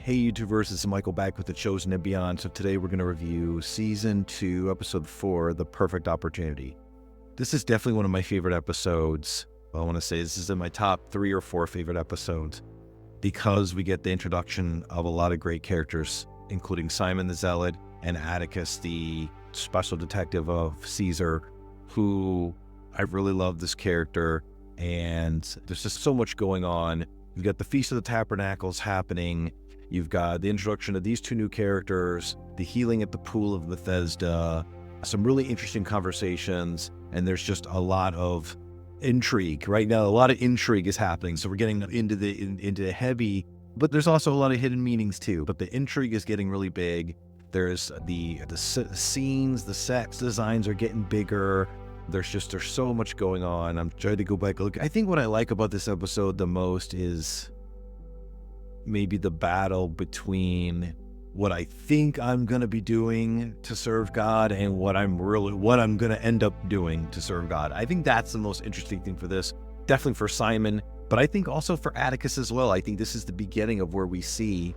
Hey YouTubers, this is Michael back with The Chosen and Beyond. So today we're going to review Season 2, Episode 4, The Perfect Opportunity. This is definitely one of my favorite episodes. I want to say this is in my top 3 or 4 favorite episodes because we get the introduction of a lot of great characters, including Simon the Zealot and Atticus, the special detective of Caesar, who I really love this character. And there's just so much going on. You've got the Feast of the Tabernacles happening. You've got the introduction of these 2 new characters, the healing at the Pool of Bethesda, some really interesting conversations, and there's just a lot of intrigue. Right now, a lot of intrigue is happening, so we're getting into the heavy, but there's also a lot of hidden meanings too. But the intrigue is getting really big. There's the scenes, the set designs are getting bigger. There's so much going on. I'm trying to go back and look. I think what I like about this episode the most is maybe the battle between what I think I'm going to be doing to serve God and what I'm going to end up doing to serve God. I think that's the most interesting thing for this, definitely for Simon, but I think also for Atticus as well. I think this is the beginning of where we see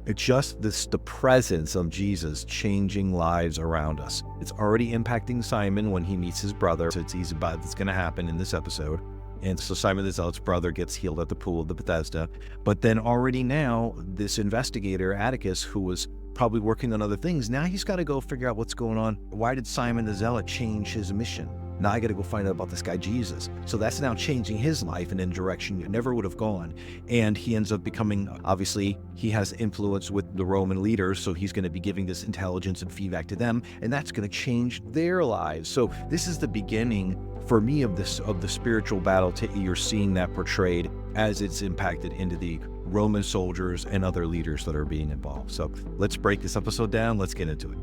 the presence of Jesus changing lives around us. It's already impacting Simon when he meets his brother. So it's going to happen in this episode. And so Simon the Zealot's brother gets healed at the Pool of Bethesda. But then already now, this investigator, Atticus, who was probably working on other things, now he's got to go figure out what's going on. Why did Simon the Zealot change his mission? Now I got to go find out about this guy, Jesus. So that's now changing his life in a direction it never would have gone. And he ends up becoming, obviously, he has influence with the Roman leaders, so he's going to be giving this intelligence and feedback to them, and that's going to change their lives. So this is the beginning for me of the spiritual battle. You're seeing that portrayed as it's impacted into the Roman soldiers and other leaders that are being involved. So let's break this episode down. Let's get into it.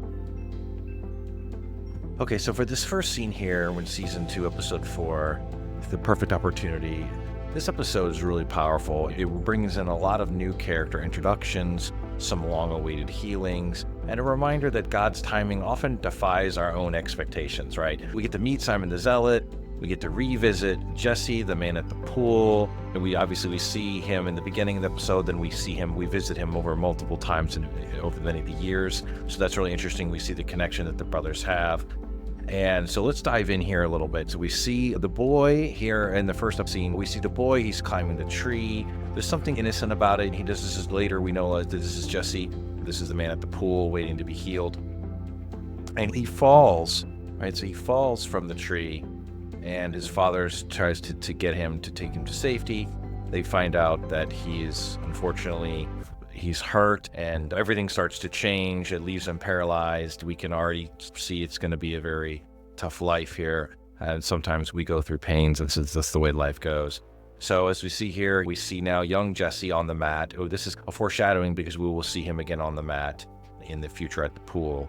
Okay, so for this first scene here, when Season 2, Episode 4, The Perfect Opportunity, this episode is really powerful. It brings in a lot of new character introductions, some long-awaited healings, and a reminder that God's timing often defies our own expectations, right? We get to meet Simon the Zealot, we get to revisit Jesse, the man at the pool, and we see him in the beginning of the episode, then we visit him over multiple times over many of the years. So that's really interesting. We see the connection that the brothers have. And so let's dive in here a little bit. So we see the boy here in the first scene. We see the boy, he's climbing the tree. There's something innocent about it. He does this later. We know that this is Jesse. This is the man at the pool waiting to be healed. And he falls, right? So he falls from the tree, and his father tries to get him to take him to safety. They find out that he's hurt, and everything starts to change. It leaves him paralyzed. We can already see it's going to be a very tough life here. And sometimes we go through pains, and that's the way life goes. So as we see here, we see now young Jesse on the mat. Oh, this is a foreshadowing because we will see him again on the mat in the future at the pool.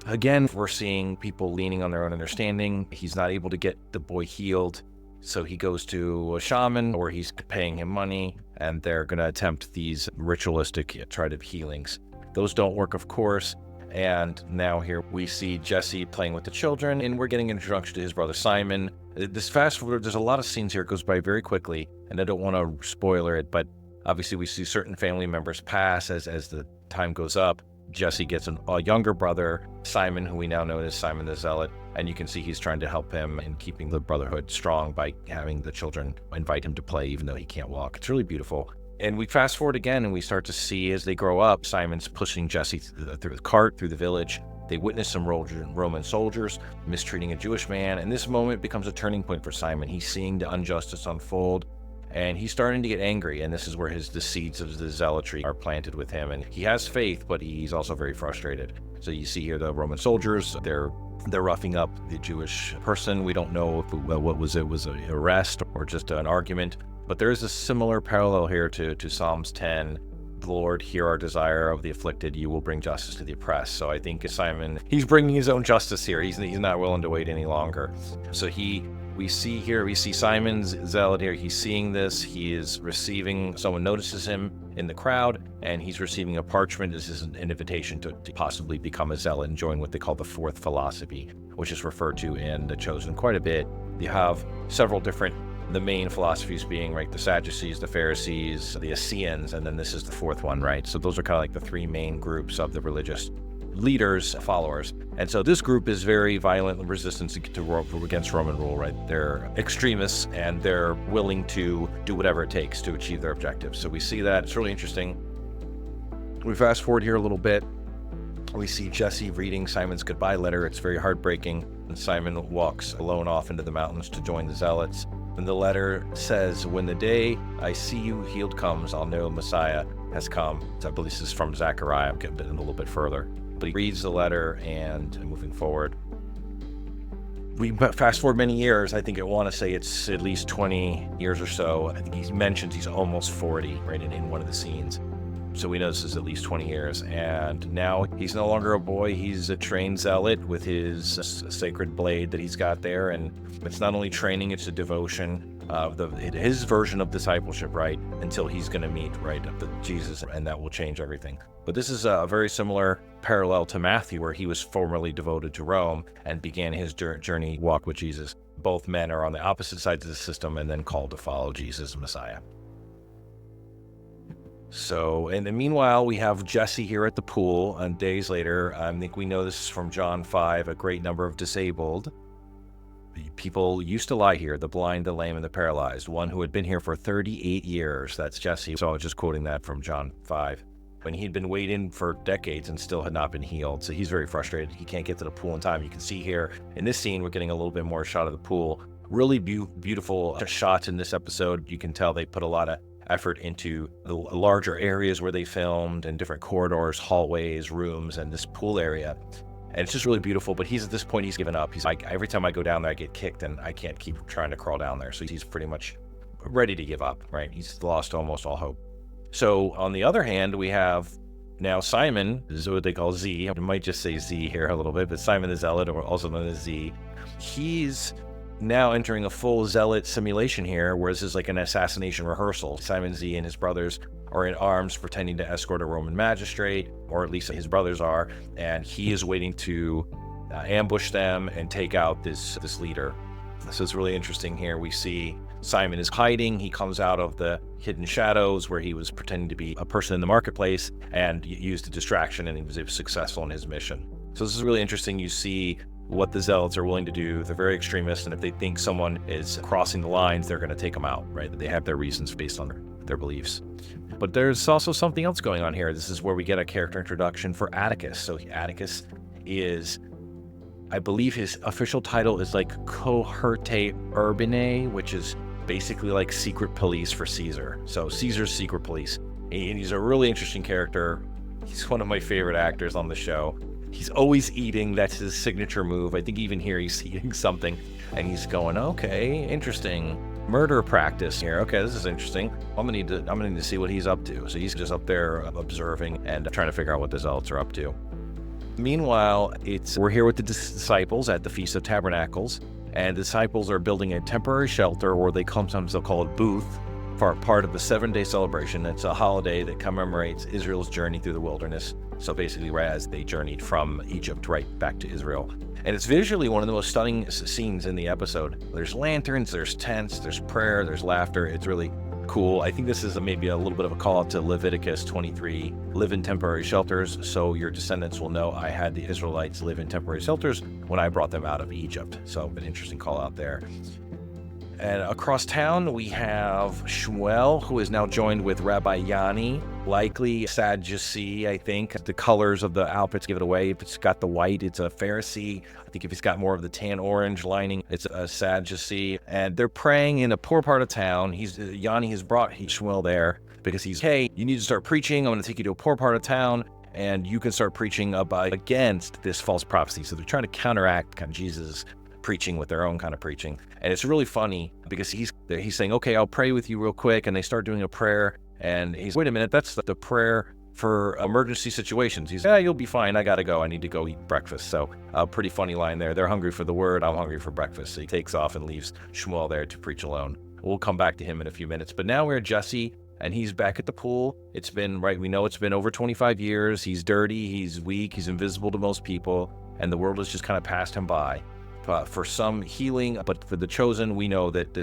Again, we're seeing people leaning on their own understanding. He's not able to get the boy healed, so he goes to a shaman, or he's paying him money, and they're going to attempt these ritualistic tried healings. Those don't work, of course. And now here we see Jesse playing with the children, and we're getting an introduction to his brother Simon. This fast forward, there's a lot of scenes here. It goes by very quickly, and I don't want to spoiler it, but obviously we see certain family members pass as the time goes up. Jesse gets a younger brother, Simon, who we now know as Simon the Zealot, and you can see he's trying to help him in keeping the brotherhood strong by having the children invite him to play even though he can't walk. It's really beautiful. And we fast forward again, and we start to see as they grow up, Simon's pushing Jesse through the cart, through the village. They witness some Roman soldiers mistreating a Jewish man, and this moment becomes a turning point for Simon. He's seeing the injustice unfold, and he's starting to get angry, and this is where the seeds of the zealotry are planted with him. And he has faith, but he's also very frustrated. So you see here the Roman soldiers, they're roughing up the Jewish person. We don't know if what was an arrest or just an argument, but there is a similar parallel here to Psalms 10. The Lord, hear our desire of the afflicted. You will bring justice to the oppressed. So I think Simon, he's bringing his own justice here. He's not willing to wait any longer. So we see Simon's zealot here. He's seeing this. He is receiving, someone notices him in the crowd, and he's receiving a parchment. This is an invitation to possibly become a zealot and join what they call the fourth philosophy, which is referred to in The Chosen quite a bit. You have several different The main philosophies being, right, the Sadducees, the Pharisees, the Essenes, and then this is the fourth one, right? So those are kind of like the three main groups of the religious leaders, followers. And so this group is very violent and resistant against Roman rule, right? They're extremists and they're willing to do whatever it takes to achieve their objectives. So we see that. It's really interesting. We fast forward here a little bit. We see Jesse reading Simon's goodbye letter. It's very heartbreaking. And Simon walks alone off into the mountains to join the Zealots. And the letter says, when the day I see you healed comes, I'll know Messiah has come. So I believe this is from Zechariah. I'm getting a little bit further. But he reads the letter, and moving forward, we fast forward many years. I think I want to say it's at least 20 years or so. I think he mentions he's almost 40, right, in one of the scenes. So we know this is at least 20 years. And now he's no longer a boy. He's a trained zealot with his sacred blade that he's got there. And it's not only training, it's a devotion. His version of discipleship, right, until he's going to meet, right, Jesus, and that will change everything. But this is a very similar parallel to Matthew, where he was formerly devoted to Rome and began his journey walk with Jesus. Both men are on the opposite sides of the system and then called to follow Jesus, Messiah. So, and meanwhile, we have Jesse here at the pool, and days later, I think we know this is from John 5, a great number of disabled people used to lie here, the blind, the lame, and the paralyzed. One who had been here for 38 years. That's Jesse. So I was just quoting that from John 5. When he'd been waiting for decades and still had not been healed. So he's very frustrated. He can't get to the pool in time. You can see here in this scene, we're getting a little bit more shot of the pool. Really beautiful shots in this episode. You can tell they put a lot of effort into the larger areas where they filmed, and different corridors, hallways, rooms, and this pool area. And it's just really beautiful, but he's at this point, he's given up. He's like, every time I go down there, I get kicked, and I can't keep trying to crawl down there. So he's pretty much ready to give up, right? He's lost almost all hope. So on the other hand, we have now Simon, this is what they call Z. I might just say Z here a little bit, but Simon the Zealot, or also known as Z. He's now entering a full zealot simulation here, where this is like an assassination rehearsal. Simon Z and his brothers are in arms pretending to escort a Roman magistrate, or at least his brothers are, and he is waiting to ambush them and take out this leader. So it's really interesting here. We see Simon is hiding. He comes out of the hidden shadows where he was pretending to be a person in the marketplace and used a distraction, and he was successful in his mission. So this is really interesting. You see what the zealots are willing to do. They're very extremist, and if they think someone is crossing the lines, they're going to take them out, right? They have their reasons based on their beliefs. But there's also something else going on here. This is where we get a character introduction for Atticus. So Atticus is, I believe his official title is like Cohorte Urbanae, which is basically like secret police for Caesar. So Caesar's secret police. And he's a really interesting character. He's one of my favorite actors on the show. He's always eating. That's his signature move. I think even here he's eating something and he's going, okay, interesting. Murder practice here. Okay, this is interesting. I'm gonna need to see what he's up to. So he's just up there observing and trying to figure out what the zealots are up to. Meanwhile, we're here with the disciples at the Feast of Tabernacles, and the disciples are building a temporary shelter, or sometimes they'll call it booth, for part of the 7-day celebration. It's a holiday that commemorates Israel's journey through the wilderness. So basically, right as they journeyed from Egypt right back to Israel. And it's visually one of the most stunning scenes in the episode. There's lanterns, there's tents, there's prayer, there's laughter. It's really cool. I think this is maybe a little bit of a call out to Leviticus 23, live in temporary shelters, so your descendants will know I had the Israelites live in temporary shelters when I brought them out of Egypt. So an interesting call out there. And across town, we have Shmuel, who is now joined with Rabbi Yanni, likely Sadducee, I think. The colors of the outfits give it away. If it's got the white, it's a Pharisee. I think if it's got more of the tan orange lining, it's a Sadducee. And they're praying in a poor part of town. Yanni has brought Shmuel there because hey, you need to start preaching. I'm going to take you to a poor part of town, and you can start preaching against this false prophecy. So they're trying to counteract kind of Jesus' preaching with their own kind of preaching. And it's really funny because he's saying, okay, I'll pray with you real quick. And they start doing a prayer, and he's, wait a minute, that's the prayer for emergency situations. He's, yeah, you'll be fine. I gotta go. I need to go eat breakfast. So a pretty funny line there. They're hungry for the word. I'm hungry for breakfast. So he takes off and leaves Shmuel there to preach alone. We'll come back to him in a few minutes. But now we're at Jesse, and he's back at the pool. It's been, we know it's been over 25 years. He's dirty. He's weak. He's invisible to most people. And the world has just kind of passed him by. for some healing, but for the chosen, we know that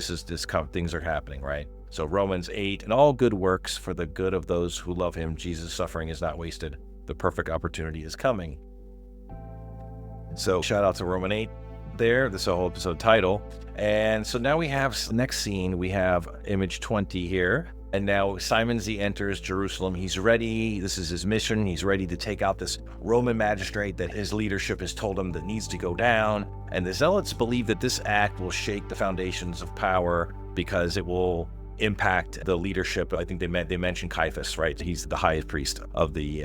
things are happening, right? So Romans 8, and all good works for the good of those who love him. Jesus' suffering is not wasted. The perfect opportunity is coming. So shout out to Roman 8 there. This is a whole episode title. And so now we have next scene. We have image 20 here. And now Simon Z enters Jerusalem. He's ready. This is his mission. He's ready to take out this Roman magistrate that his leadership has told him that needs to go down. And the Zealots believe that this act will shake the foundations of power because it will impact the leadership. I think they mentioned Caiaphas, right? He's the highest priest of the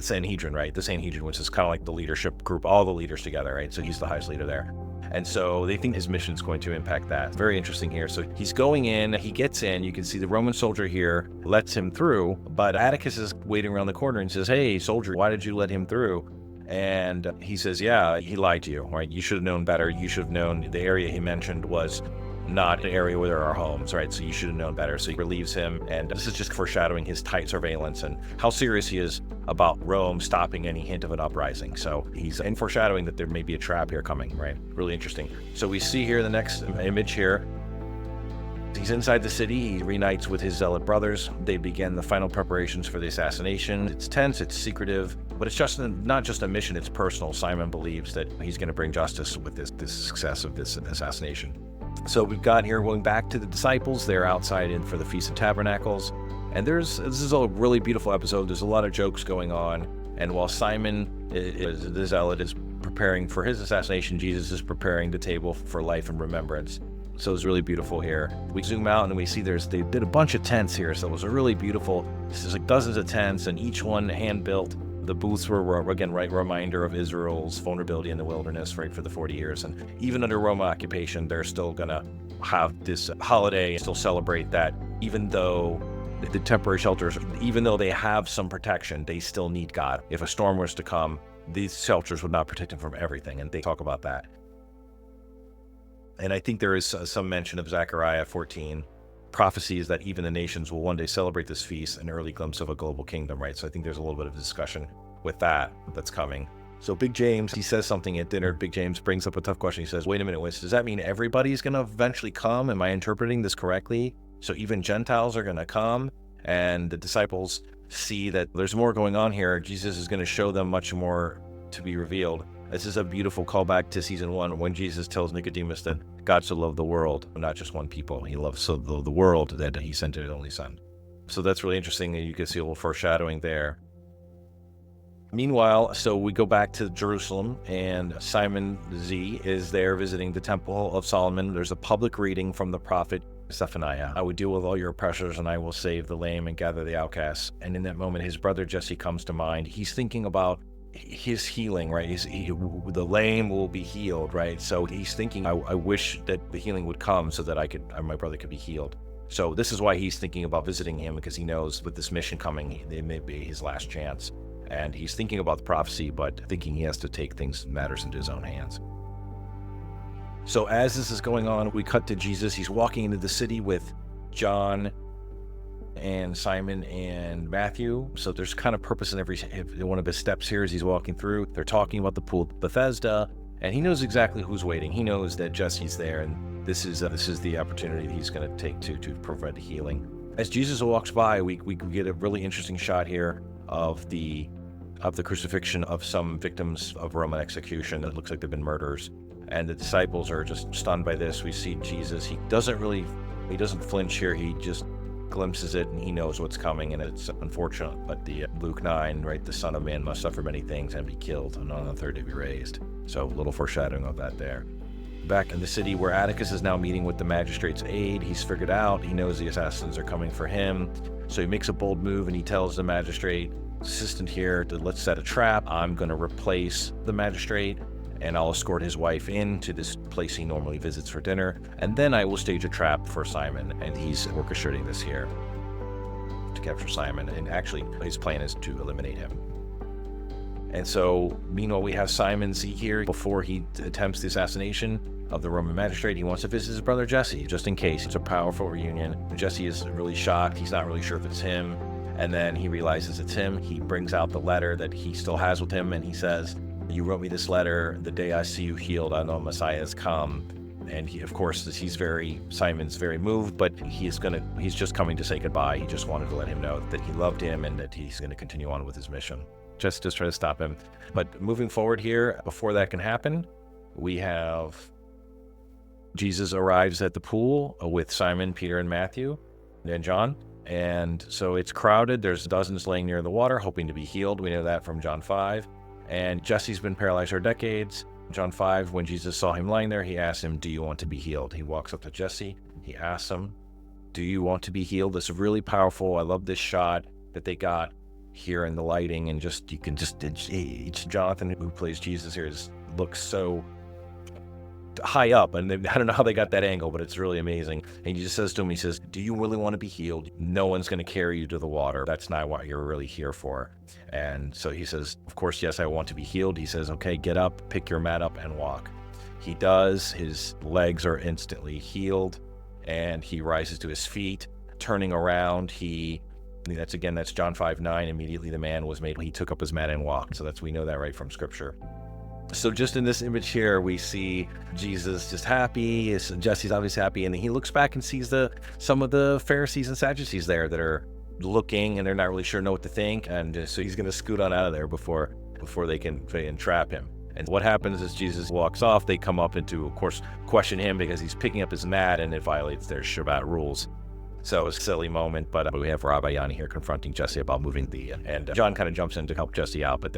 Sanhedrin, right? The Sanhedrin, which is kind of like the leadership group, all the leaders together, right? So he's the highest leader there. And so they think his mission is going to impact that. Very interesting here. So he's going in, he gets in, you can see the Roman soldier here lets him through, but Atticus is waiting around the corner and says, "Hey, soldier, why did you let him through?" And he says, "Yeah, he lied to you, right? You should have known better. You should have known the area he mentioned was not an area where there are homes, right? So you should have known better." So he relieves him, and this is just foreshadowing his tight surveillance and how serious he is about Rome stopping any hint of an uprising. So he's in foreshadowing that there may be a trap here coming, right? Really interesting. So we see here the next image here. He's inside the city. He reunites with his zealot brothers. They begin the final preparations for the assassination. It's tense, it's secretive, but it's just not just a mission, it's personal. Simon believes that he's going to bring justice with this success of this assassination. So we've got here going back to the disciples. They're outside in for the Feast of Tabernacles. And this is a really beautiful episode. There's a lot of jokes going on. And while Simon, the Zealot, is preparing for his assassination, Jesus is preparing the table for life and remembrance. So it's really beautiful here. We zoom out and we see they did a bunch of tents here. So it was a really beautiful, there's like dozens of tents and each one hand-built. The booths were, again, right, reminder of Israel's vulnerability in the wilderness, right, for the 40 years. And even under Roman occupation, they're still going to have this holiday and still celebrate that, even though the temporary shelters, even though they have some protection, they still need God. If a storm was to come, these shelters would not protect them from everything. And they talk about that. And I think there is some mention of Zechariah 14. Prophecies that even the nations will one day celebrate this feast, an early glimpse of a global kingdom, right? So I think there's a little bit of discussion with that's coming. So Big James, he says something at dinner. Big James brings up a tough question. He says, "Wait a minute, does that mean everybody's going to eventually come? Am I interpreting this correctly? So even Gentiles are going to come?" And the disciples see that there's more going on here. Jesus is going to show them much more to be revealed. This is a beautiful callback to season 1 when Jesus tells Nicodemus that God so loved the world, not just one people. He loved so the world that he sent his only son. So that's really interesting, and you can see a little foreshadowing there. Meanwhile, so we go back to Jerusalem, and Simon Z is there visiting the Temple of Solomon. There's a public reading from the prophet Zephaniah. "I will deal with all your oppressors, and I will save the lame and gather the outcasts." And in that moment, his brother Jesse comes to mind. He's thinking about his healing, right? The lame will be healed, right? So he's thinking, I wish that the healing would come so that my brother could be healed. So this is why he's thinking about visiting him, because he knows with this mission coming, it may be his last chance. And he's thinking about the prophecy, but thinking he has to take matters into his own hands. So as this is going on, we cut to Jesus. He's walking into the city with John and Simon and Matthew. So there's kind of purpose in every one of his steps here as he's walking through. They're talking about the Pool of Bethesda, and he knows exactly who's waiting. He knows that Jesse's there, and this is the opportunity he's going to take to provide healing. As Jesus walks by, we get a really interesting shot here of the crucifixion of some victims of Roman execution. It looks like they've been murderers, and the disciples are just stunned by this. We see Jesus. He doesn't flinch here. He just glimpses it, and he knows what's coming, and it's unfortunate. But the Luke 9, right, the Son of Man must suffer many things and be killed, and on the third day be raised. So a little foreshadowing of that there. Back in the city where Atticus is now meeting with the magistrate's aide, he's figured out, he knows the assassins are coming for him. So he makes a bold move, and he tells the magistrate assistant here to let's set a trap. I'm going to replace the magistrate, and I'll escort his wife into this place he normally visits for dinner, and then I will stage a trap for Simon, and he's orchestrating this here to capture Simon, and actually his plan is to eliminate him. And so, meanwhile, we have Simon Z here. Before he attempts the assassination of the Roman magistrate, he wants to visit his brother Jesse, just in case. It's a powerful reunion. Jesse is really shocked. He's not really sure if it's him, and then he realizes it's him. He brings out the letter that he still has with him, and he says, You wrote me this letter. The day I see you healed, I know Messiah has come. And he, of course, Simon's very moved, but he's just coming to say goodbye. He just wanted to let him know that he loved him and that he's going to continue on with his mission. Just try to stop him. But moving forward here, before that can happen, we have Jesus arrives at the pool with Simon, Peter, and Matthew, and John. And so it's crowded. There's dozens laying near the water, hoping to be healed. We know that from John 5. And Jesse's been paralyzed for decades. John 5, when Jesus saw him lying there, he asked him, do you want to be healed? He walks up to Jesse. He asks him, do you want to be healed? This is really powerful. I love this shot that they got here in the lighting. And it's Jonathan, who plays Jesus here, looks so high up, and I don't know how they got that angle, but it's really amazing. And he just says to him, he says, do you really want to be healed? No one's going to carry you to the water. That's not what you're really here for. And so he says, of course, yes, I want to be healed. He says, okay, get up, pick your mat up, and walk. He does. His legs are instantly healed, and he rises to his feet, turning around. That's John 5:9. Immediately the man was made. He took up his mat and walked. So we know that right from Scripture. So just in this image here, we see Jesus just happy. Jesse's obviously happy, and then he looks back and sees some of the Pharisees and Sadducees there that are looking, and they're not really sure know what to think. And so he's going to scoot on out of there before they can entrap him. And what happens is Jesus walks off. They come up and to, of course, question him because he's picking up his mat, and it violates their Shabbat rules. So it's a silly moment, but we have Rabbi Yanni here confronting Jesse about moving and John kind of jumps in to help Jesse out, but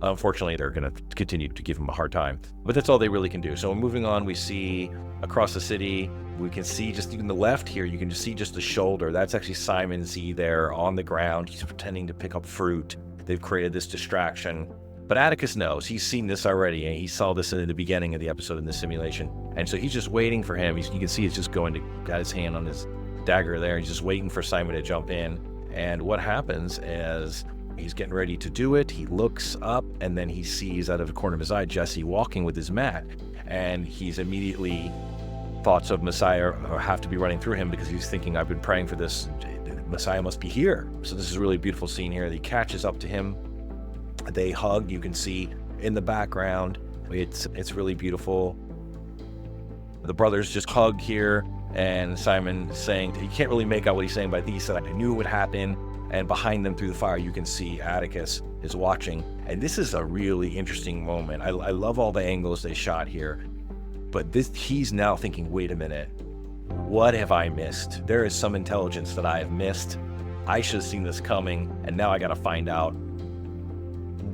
unfortunately, they're going to continue to give him a hard time. But that's all they really can do. So moving on, we see across the city, we can see just in the left here, you can just see just the shoulder. That's actually Simon Z there on the ground. He's pretending to pick up fruit. They've created this distraction. But Atticus knows. He's seen this already, and he saw this in the beginning of the episode in the simulation. And so he's just waiting for him. You can see he's just got his hand on his dagger there. He's just waiting for Simon to jump in. And what happens is he's getting ready to do it. He looks up, and then he sees out of the corner of his eye Jesse walking with his mat, and he's immediately thoughts of Messiah have to be running through him because he's thinking, I've been praying for this. Messiah must be here. So this is a really beautiful scene here. He catches up to him. They hug. You can see in the background. It's really beautiful. The brothers just hug here, and Simon saying, you can't really make out what he's saying, but he said, I knew it would happen. And behind them through the fire, you can see Atticus is watching. And this is a really interesting moment. I love all the angles they shot here. But he's now thinking, wait a minute, what have I missed? There is some intelligence that I have missed. I should have seen this coming, and now I got to find out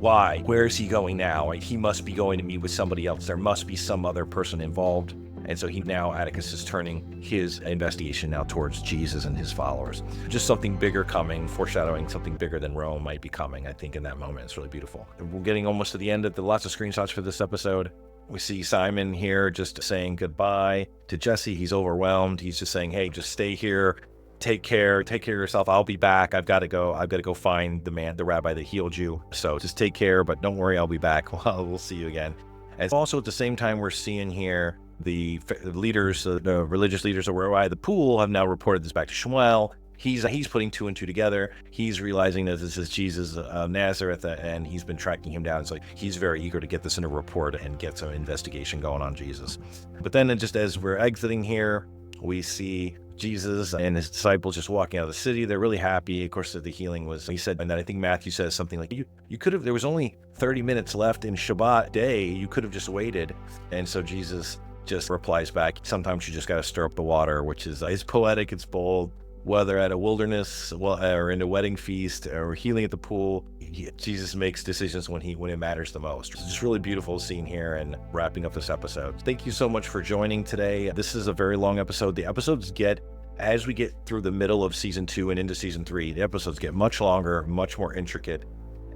why. Where is he going now? He must be going to meet with somebody else. There must be some other person involved. And so Atticus is turning his investigation now towards Jesus and his followers. Just something bigger coming, foreshadowing something bigger than Rome might be coming, I think, in that moment. It's really beautiful. We're getting almost to the end of lots of screenshots for this episode. We see Simon here just saying goodbye to Jesse. He's overwhelmed. He's just saying, hey, just stay here. Take care of yourself. I'll be back. I've got to go find the rabbi that healed you. So just take care, but don't worry, I'll be back. We'll see you again. And also at the same time, we're seeing here the leaders, the religious leaders that were at the pool have now reported this back to Shmuel. He's putting two and two together. He's realizing that this is Jesus of Nazareth, and he's been tracking him down. So he's very eager to get this in a report and get some investigation going on Jesus. But then just as we're exiting here, we see Jesus and his disciples just walking out of the city. They're really happy. Of course, the healing was, he said, and then I think Matthew says something like, you could have, there was only 30 minutes left in Shabbat day. You could have just waited. And so Jesus just replies back, sometimes you just got to stir up the water, which is, it's poetic, it's bold. Whether at a wilderness or in a wedding feast or healing at the pool, Jesus makes decisions when it matters the most. It's just really beautiful scene here and wrapping up this episode. Thank you so much for joining today. This is a very long episode. The episodes as we get through the middle of season 2 and into season 3, the episodes get much longer, much more intricate.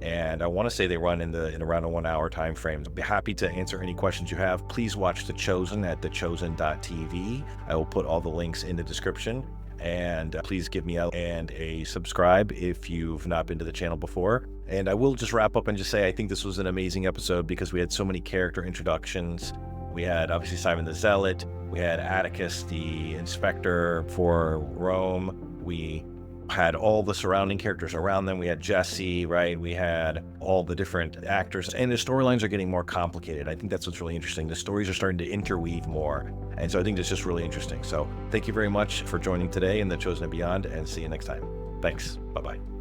And I want to say they run in around a 1 hour time frame. I'll be happy to answer any questions you have. Please watch The Chosen at thechosen.tv. I will put all the links in the description. And please give me a subscribe if you've not been to the channel before. And I will just wrap up and just say I think this was an amazing episode because we had so many character introductions. We had obviously Simon the Zealot. We had Atticus, the inspector for Rome. We had all the surrounding characters around them. We had Jesse, right? We had all the different actors, and the storylines are getting more complicated. I think that's what's really interesting. The stories are starting to interweave more. And so I think that's just really interesting. So thank you very much for joining today in The Chosen and Beyond, and see you next time. Thanks. Bye-bye.